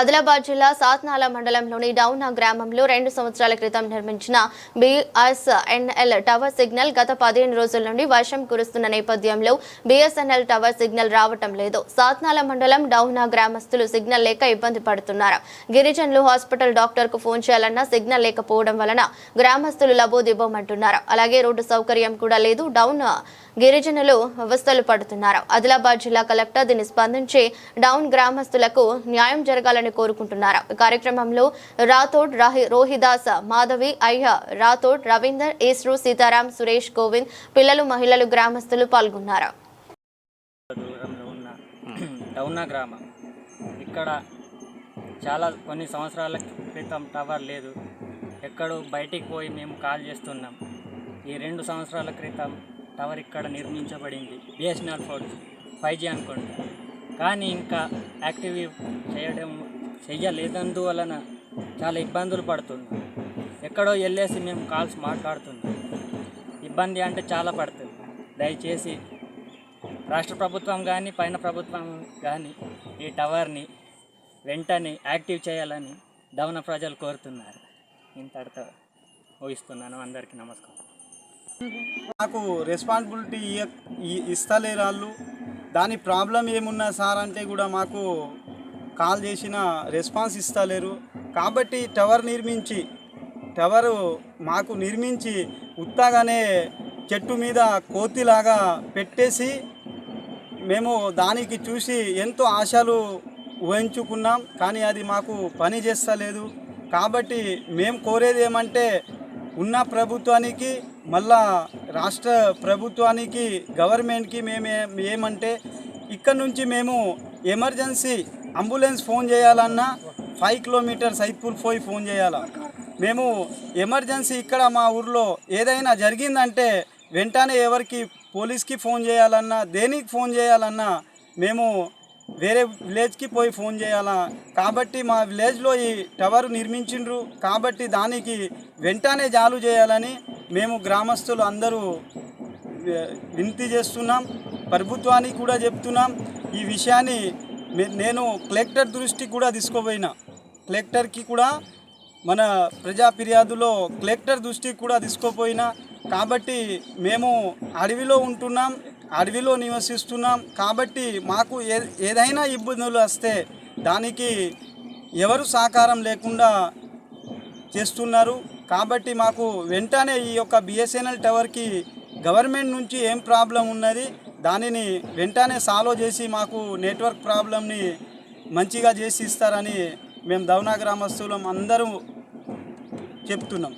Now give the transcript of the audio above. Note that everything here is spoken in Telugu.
ఆదిలాబాద్ జిల్లా సాత్నాల మండలంలోని డౌనా గ్రామంలో 2 సంవత్సరాల క్రితం నిర్మించిన బిఎస్ఎన్ఎల్ టవర్ సిగ్నల్ గత 15 రోజుల నుండి వర్షం కురుస్తున్న నేపథ్యంలో బిఎస్ఎన్ఎల్ టవర్ సిగ్నల్ రావటం లేదు. సాత్నాల మండలం డౌనా గ్రామస్తులు సిగ్నల్ లేక ఇబ్బంది పడుతున్నారు. గిరిజనులు హాస్పిటల్ డాక్టర్ కు ఫోన్ చేయాలన్నా సిగ్నల్ లేకపోవడం వలన గ్రామస్తులు లబోదిబోమంటున్నారు. అలాగే రోడ్డు సౌకర్యం కూడా లేదు. డౌన్ గిరిజనులు అవస్థలు పడుతున్నారు. ఆదిలాబాద్ జిల్లా కలెక్టర్ దీన్ని స్పందించి డౌన్ గ్రామస్తులకు న్యాయం జరగాలని కోరుకుంటున్నారు. కార్యక్రమంలో రాథోడ్ రోహిదాస్, మాధవి, అయ్య, రాథోడ్, రవీందర్, ఈశ్రు, సీతారాం, సురేష్, గోవింద్, పిల్లలు, మహిళలు, గ్రామస్తులు పాల్గొన్నారు. ఇక్కడ చాలా కొన్ని సంవత్సరాల క్రితం టవర్ లేదు. ఎక్కడో బయటికి పోయి మేము కాల్ చేస్తున్నాం. ఈ 2 సంవత్సరాల క్రితం టవర్ ఇక్కడ నిర్మించబడింది. బిఎస్ఎన్ఎల్ 5G అనుకోండి. కానీ ఇంకా యాక్టివ్ చేయలేనందువలన చాలా ఇబ్బందులు పడుతుంది. ఎక్కడో వెళ్ళేసి మేము కాల్స్ మాట్లాడుతున్నాం. ఇబ్బంది అంటే చాలా పడుతుంది. దయచేసి రాష్ట్ర ప్రభుత్వం కానీ పైన ప్రభుత్వం కానీ ఈ టవర్ని వెంటనే యాక్టివ్ చేయాలని డౌన ప్రజలు కోరుతున్నారు. ఇంతటితో ఊహిస్తున్నాను. అందరికీ నమస్కారం. నాకు రెస్పాన్సిబిలిటీ ఇస్తలేరు వాళ్ళు. దాని ప్రాబ్లం ఏమున్నా సార్ అంటే కూడా మాకు కాల్ చేసిన రెస్పాన్స్ ఇస్తలేరు. కాబట్టి టవరు మాకు నిర్మించి ఉత్తగానే చెట్టు మీద కోతిలాగా పెట్టేసి మేము దానికి చూసి ఎంతో ఆశలు ఊహించుకున్నాం. కానీ అది మాకు పని చేస్తలేదు. కాబట్టి మేము కోరేది ఏమంటే ఉన్న ప్రభుత్వానికి మళ్ళా రాష్ట్ర ప్రభుత్వానికి గవర్నమెంట్కి మేము ఏమంటే ఇక్కడ నుంచి మేము ఎమర్జెన్సీ అంబులెన్స్ ఫోన్ చేయాలన్నా 5 కిలోమీటర్స్ సైత్పూర్ పోయి ఫోన్ చేయాలా. మేము ఎమర్జెన్సీ ఇక్కడ మా ఊర్లో ఏదైనా జరిగిందంటే వెంటనే ఎవరికి పోలీస్కి ఫోన్ చేయాలన్నా దేనికి ఫోన్ చేయాలన్నా మేము వేరే విలేజ్కి పోయి ఫోన్ చేయాలా. కాబట్టి మా విలేజ్లో ఈ టవర్ నిర్మించిండ్రు. కాబట్టి దానికి వెంటనే చాలు చేయాలని మేము గ్రామస్తులు అందరూ వినతి చేస్తున్నాం. ప్రభుత్వానికి కూడా చెప్తున్నాం. ఈ విషయాన్ని నేను కలెక్టర్ దృష్టికి కూడా తీసుకుపోయినా. కలెక్టర్కి కూడా మన ప్రజా ఫిర్యాదులో కలెక్టర్ దృష్టికి కూడా తీసుకుపోయినా. కాబట్టి మేము అడవిలో ఉంటున్నాం, అడవిలో నివసిస్తున్నాం. కాబట్టి మాకు ఏదైనా ఇబ్బందులు వస్తే దానికి ఎవరు సహకారం లేకుండా చేస్తున్నారు. కాబట్టి మాకు వెంటనే ఈ యొక్క బిఎస్ఎన్ఎల్ టవర్కి గవర్నమెంట్ నుంచి ఏం ప్రాబ్లం ఉన్నది దానిని వెంటనే సాల్వ్ చేసి మాకు నెట్వర్క్ ప్రాబ్లంని మంచిగా చేసి ఇస్తారని మేము దౌనా గ్రామస్తులం అందరూ చెప్తున్నాం.